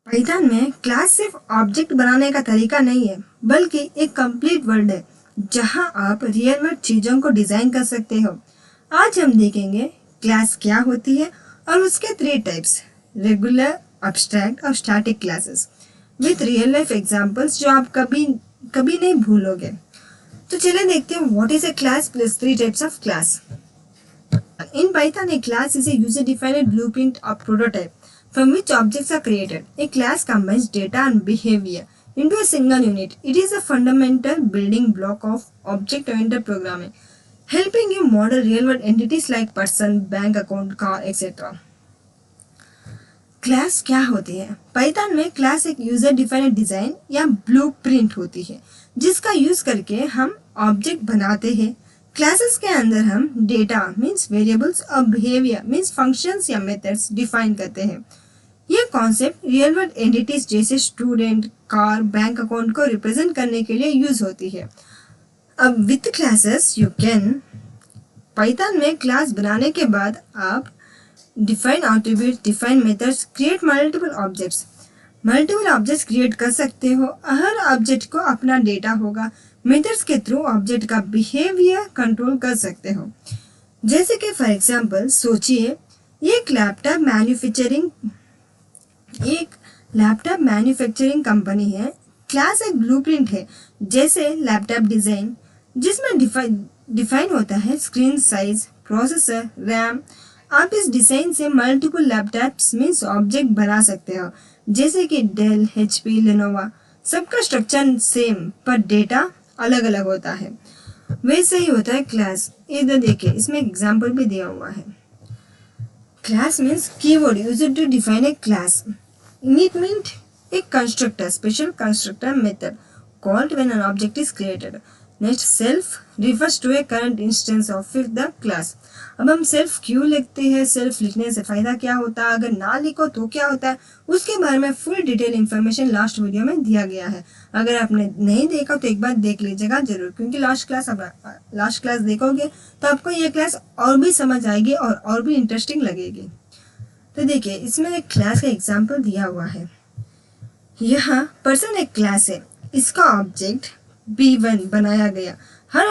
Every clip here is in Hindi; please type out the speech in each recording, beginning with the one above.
पाइथन में क्लास सिर्फ ऑब्जेक्ट बनाने का तरीका नहीं है, बल्कि एक कंप्लीट वर्ल्ड है जहां आप रियल वर्ल्ड चीजों को डिजाइन कर सकते हो। आज हम देखेंगे क्लास क्या होती है और उसके 3 टाइप्स: रेगुलर, अब्स्ट्रैक्ट और static classes, with real life examples जो आप कभी कभी नहीं भूलोगे। तो चलिए देखते हैं what is a class plus 3 types of class. In Python, a class is a user-defined blueprint or prototype from which objects are created. A class combines data and behavior into a single unit. It is a fundamental building block of object-oriented programming, helping you model real-world entities like person, bank account, car, etc. Class क्या होती है? पाइथन में क्लास एक यूजर डिफाइंड डिजाइन या ब्लूप्रिंट होती है जिसका यूज करके हम ऑब्जेक्ट बनाते हैं। क्लासेस के अंदर हम डेटा मीन्स वेरिएबल्स और बिहेवियर मीन्स फंक्शंस या मेथड्स डिफाइन करते हैं। ये कॉन्सेप्ट रियल वर्ल्ड एंटिटीज जैसे स्टूडेंट, कार, बैंक अकाउंट को रिप्रेजेंट करने के लिए यूज होती है। अब with classes you can, Python में क्लास बनाने के बाद आप define attribute, define methods, create multiple objects create कर सकते हो। हर ऑब्जेक्ट को अपना डेटा होगा। मेथड्स के थ्रू ऑब्जेक्ट का बिहेवियर कंट्रोल कर सकते हो। जैसे कि फॉर एग्जांपल सोचिए, एक लैपटॉप मैन्युफैक्चरिंग कंपनी है। क्लास एक ब्लूप्रिंट है, जैसे लैपटॉप डिजाइन, जिसमें डिफाइन होता है स्क्रीन साइज, प्रोसेसर, रैम। आप इस डिजाइन से मल्टीपल लैपटॉप्स मीन्स ऑब्जेक्ट बना सकते हो, जैसे कि डेल, HP, लेनोवा। सबका स्ट्रक्चर सेम पर डेटा अलग अलग होता है। वैसे ही होता है क्लास। इधर देखिए, इसमें एग्जाम्पल भी दिया हुआ है। Class means keyword used to define a class. Init means a constructor, special constructor method called when an object is created. Next, self refers to a current instance of the class. अब हम सेल्फ क्यों लिखते हैं, सेल्फ लिखने से फायदा क्या होता है, अगर ना लिखो तो क्या होता है, उसके बारे में full detail information last video में दिया गया है। अगर आपने नहीं देखा तो एक बार देख लीजिएगा जरूर, क्योंकि लास्ट क्लास देखोगे तो आपको ये क्लास और भी समझ आएगी और भी इंटरेस्टिंग लगेगी। तो देखिए, इसमें एक क्लास का एग्जाम्पल दिया हुआ है। यहाँ पर्सन एक क्लास है, इसका ऑब्जेक्ट B1 बनाया गया। हर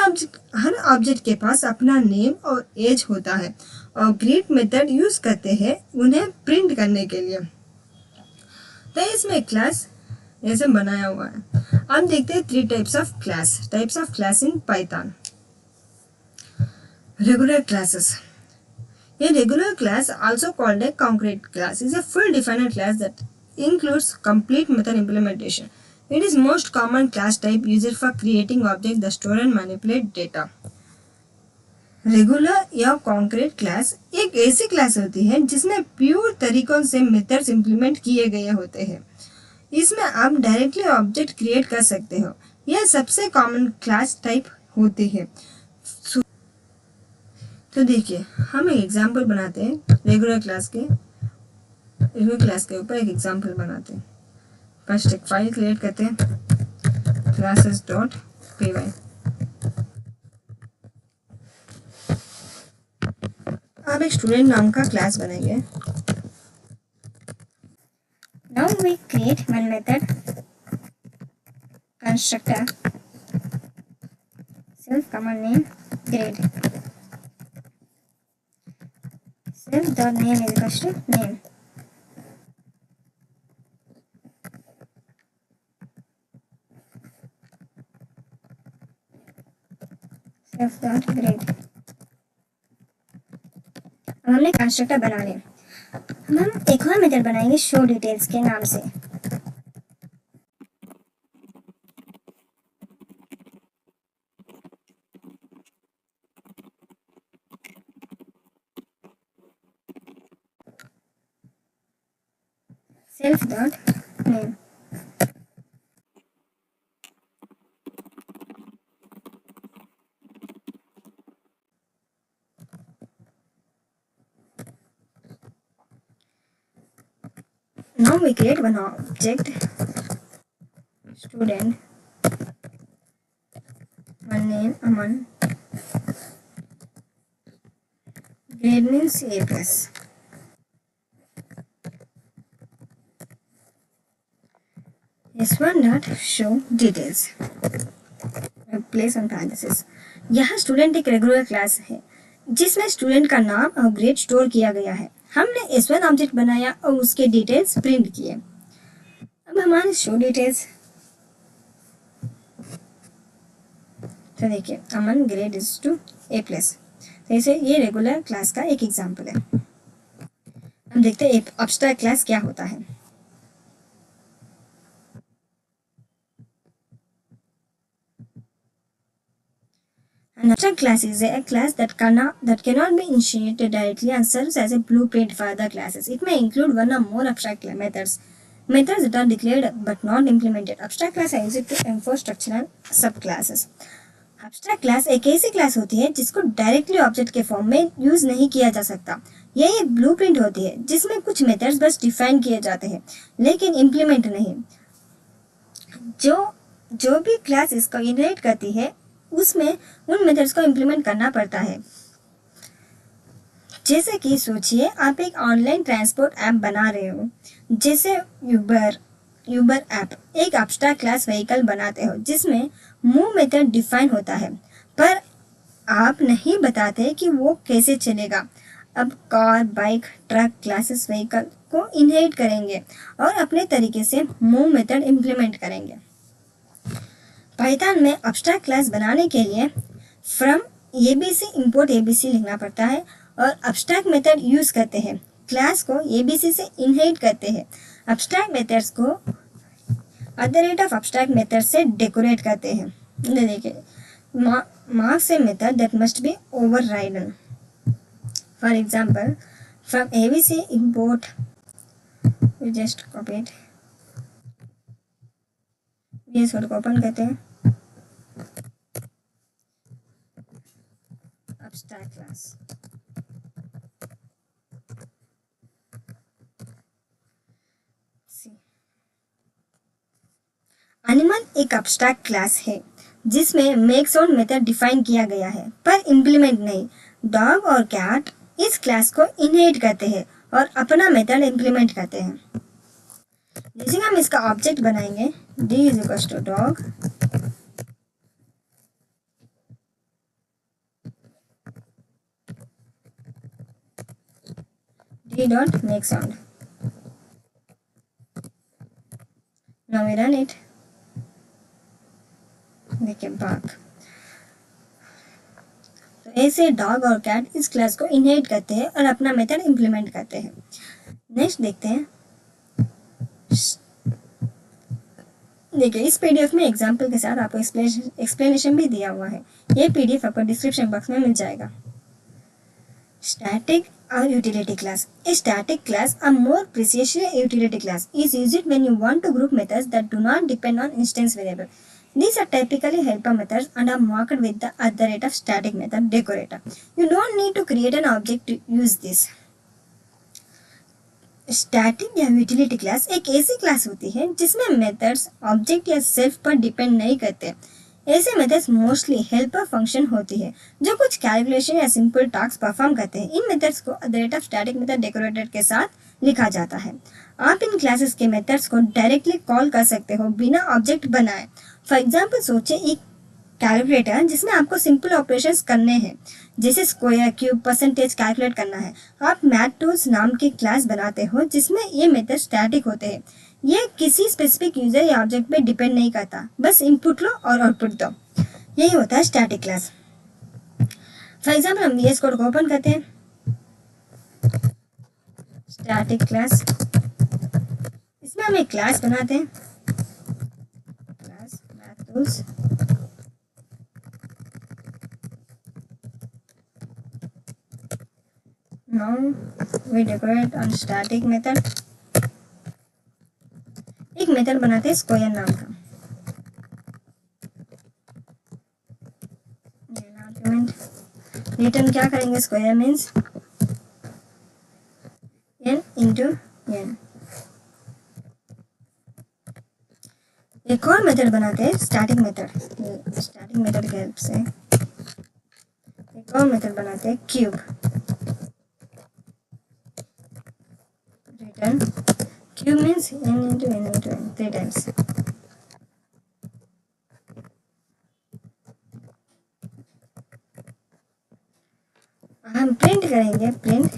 ऑब्जेक्ट के पास अपना नेम और एज होता है और ग्रीट मेथड यूज करते हैं उन्हें प्रिंट करने के लिए। तो इसमें क्लास ऐसे बनाया हुआ है। हम देखते हैं 3 types of class in Python. Regular classes. A regular class, also called a concrete class, is a full defined class that includes complete method implementation. It is most common class type used for creating objects that store and manipulate data. Regular या कॉन्क्रीट क्लास एक ऐसी क्लास होती है जिसमें प्योर तरीकों से मेथड्स इंप्लीमेंट किए गए होते हैं। इसमें आप डायरेक्टली ऑब्जेक्ट क्रिएट कर सकते हो। यह सबसे कॉमन क्लास टाइप होती है। तो देखिए, हम एक एग्जाम्पल बनाते हैं रेगुलर क्लास के ऊपर एक एग्जाम्पल बनाते हैं। फर्स्ट एक फाइल क्रिएट करते हैं, classes.py। अब एक स्टूडेंट नाम का क्लास बनेंगे। Now we create one method constructor self command name grade. Self.name is equals to name. Self.grade. अब हमने कंस्ट्रक्टर बना लिया। हम एक और मेथड बनाएंगे शो डिटेल्स के नाम से। self.name. Now we create one object student, one name Aman, grade means A plus. S1 dot show details place on parenthesis. यह स्टूडेंट एक रेगुलर क्लास है जिसमें स्टूडेंट का नाम और ग्रेड स्टोर किया गया है। हमने S1 ऑब्जेक्ट बनाया और उसके डिटेल्स प्रिंट किए। अब हमारे शो डिटेल्स, तो देखिए अमन ग्रेड इज टू A+। तो इसे ये रेगुलर क्लास का एक एग्जाम्पल है। हम देखते हैं एब्स्ट्रैक्ट क्लास क्या होता है। An abstract class is a class that cannot be initiated directly and serves as a blueprint for other classes. It may include one or more abstract methods that are declared but not implemented. Abstract class are used to enforce structural subclasses. Abstract class एक ऐसी क्लास होती है जिसको डायरेक्टली ऑब्जेक्ट के फॉर्म में यूज नहीं किया जा सकता। यह एक ब्लूप्रिंट होती है जिसमें कुछ मेथड्स बस डिफाइन किए जाते हैं लेकिन इम्प्लीमेंट नहीं। जो भी क्लास इसको इनहेरिट करती है उसमें उन मेथड्स को इम्प्लीमेंट करना पड़ता है। जैसे कि सोचिए आप एक ऑनलाइन ट्रांसपोर्ट ऐप बना रहे हो, जैसे यूबर ऐप। एक एब्स्ट्रैक्ट क्लास व्हीकल बनाते हो जिसमें मूव मेथड डिफाइन होता है पर आप नहीं बताते कि वो कैसे चलेगा। अब car, bike, truck classes vehicle को इनहेरिट करेंगे और अपने तरीके से मूव मेथड इम्प्लीमेंट करेंगे। पाइथन में एब्स्ट्रैक्ट क्लास बनाने के लिए फ्रॉम एबीसी इंपोर्ट एबीसी लिखना पड़ता है और एब्स्ट्रैक्ट मेथड यूज करते हैं। क्लास को एबीसी से इनहेरिट करते हैं। एब्स्ट्रैक्ट मेथड्स को @abstract मेथड से डेकोरेट करते हैं। देखिए marks a method that must be overridden. For example, from abc import, we just copy it, VS Code को ओपन करते हैं, abstract class। एनिमल एक एब्स्ट्रैक्ट क्लास है जिसमें मेक साउंड मेथड डिफाइन किया गया है पर इम्प्लीमेंट नहीं। डॉग और कैट इस क्लास को इनहेरिट करते हैं और अपना मेथड इम्प्लीमेंट करते हैं। जैसे हम इसका ऑब्जेक्ट बनाएंगे d is equal to dog, d dot make sound. Now we run it. देखिए बाग। तो ऐसे डॉग और कैट इस क्लास को इनहेरिट करते हैं और अपना मेथड इम्प्लीमेंट करते हैं। नेक्स्ट देखते हैं। देखिए इस पीडीएफ में एग्जाम्पल के साथ आपको एक्सप्लेनेशन भी दिया हुआ है। ये पीडीएफ आपको डिस्क्रिप्शन बॉक्स में मिल जाएगा। स्टैटिक और utility class. A static class, a more precisely a utility class, is used when you want to group methods that do not depend on instance variable. These are typically helper methods and are marked with the @static method decorator. You don't need to create an object to use this. Static या यूटिलिटी क्लास एक ऐसी क्लास होती है जिसमें मेथड्स ऑब्जेक्ट या सेल्फ पर डिपेंड नहीं करते। ऐसे मेथड्स मोस्टली हेल्पर फंक्शन होती है जो कुछ कैलकुलेशन या सिंपल टास्क परफॉर्म करते हैं। इन मेथड्स को @static method decorator के साथ लिखा जाता है। आप इन क्लासेस के मेथड्स को डायरेक्टली कॉल कर सकते हो बिना ऑब्जेक्ट बनाए। फॉर एग्जाम्पल सोचिए एक कैलकुलेटर जिसमें आपको सिंपल ऑपरेशंस करने हैं जैसे स्क्वायर, क्यूब, परसेंटेज कैलकुलेट करना है। आप मैथ टूल्स नाम की क्लास बनाते हो जिसमें ये मेथड स्टैटिक होते हैं। ये किसी स्पेसिफिक यूजर या ऑब्जेक्ट पे डिपेंड नहीं करता, बस इनपुट लो और आउटपुट दो। यही होता है स्टैटिक क्लास। फॉर एग्जाम्पल हम VS कोड को ओपन करते हैं। स्टैटिक क्लास, इसमें हम एक क्लास बनाते हैं, class math tools. Now we decorate on static method। एक मेथड बनाते हैं स्क्वायर नाम का। आर्गुमेंट रिटर्न क्या करेंगे? Square means n into n। एक और मेथड बनाते हैं स्टैटिक मेथड। स्टैटिक मेथड की हेल्प से एक और मेथड बनाते हैं cube. Cube means n into n 3 times। करेंगे प्रिंट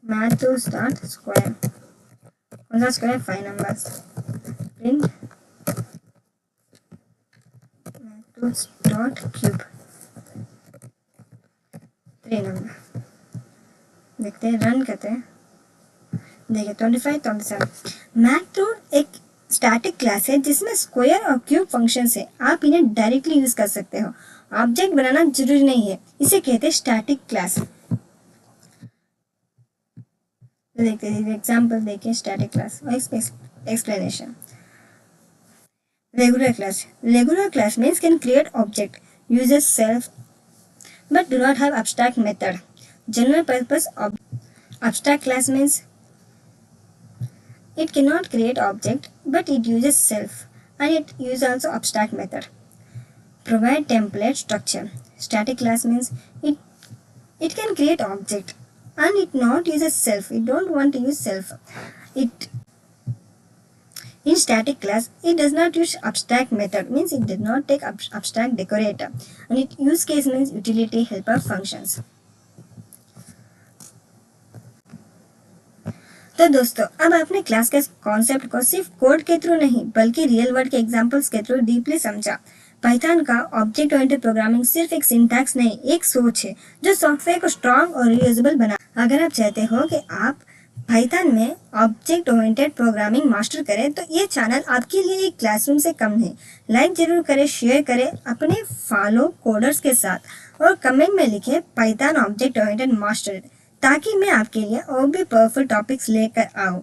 मैथ्स डॉट स्क्वायर, कौन सा square 5 numbers, print maths dot cube 3 number. देखते हैं, रन करते हैं। देखिए 25 27। मैथ्स एक स्टैटिक क्लास है जिसमें स्क्वायर और क्यूब फंक्शन है। आप इन्हें डायरेक्टली यूज कर सकते हो, ऑब्जेक्ट बनाना जरूरी नहीं है। इसे कहते हैं स्टैटिक क्लास। देखते हैं एग्जांपल, देखिए स्टैटिक क्लास और explanation. Regular class means can create object, uses self but do not have abstract method. General purpose abstract class means it cannot create object but it uses self and it uses also abstract method. Provide template structure. Static class means it can create object and it not uses self. It don't want to use self. In static class, it does not use abstract method, means it does not take abstract decorator, and it use case means utility helper functions. तो दोस्तों, अब आपने क्लास के कॉन्सेप्ट को सिर्फ कोड के थ्रू नहीं बल्कि रियल वर्ल्ड के एग्जांपल्स के थ्रू डीपली समझा। पाइथन का ऑब्जेक्ट ओरिएंटेड प्रोग्रामिंग सिर्फ एक सिंटैक्स नहीं, एक सोच है जो सॉफ्टवेयर को स्ट्रॉन्ग और रीयूजेबल बना। अगर आप चाहते हो कि आप पाइथन में ऑब्जेक्ट ओरिएंटेड प्रोग्रामिंग मास्टर करें तो ये चैनल आपके लिए एक क्लासरूम से कम है। लाइक जरूर करें, शेयर करें अपने फॉलो कोडर्स के साथ और कमेंट में लिखें पाइथन ऑब्जेक्ट ओरिएंटेड मास्टर, ताकि मैं आपके लिए और भी पावरफुल टॉपिक्स लेकर आऊँ।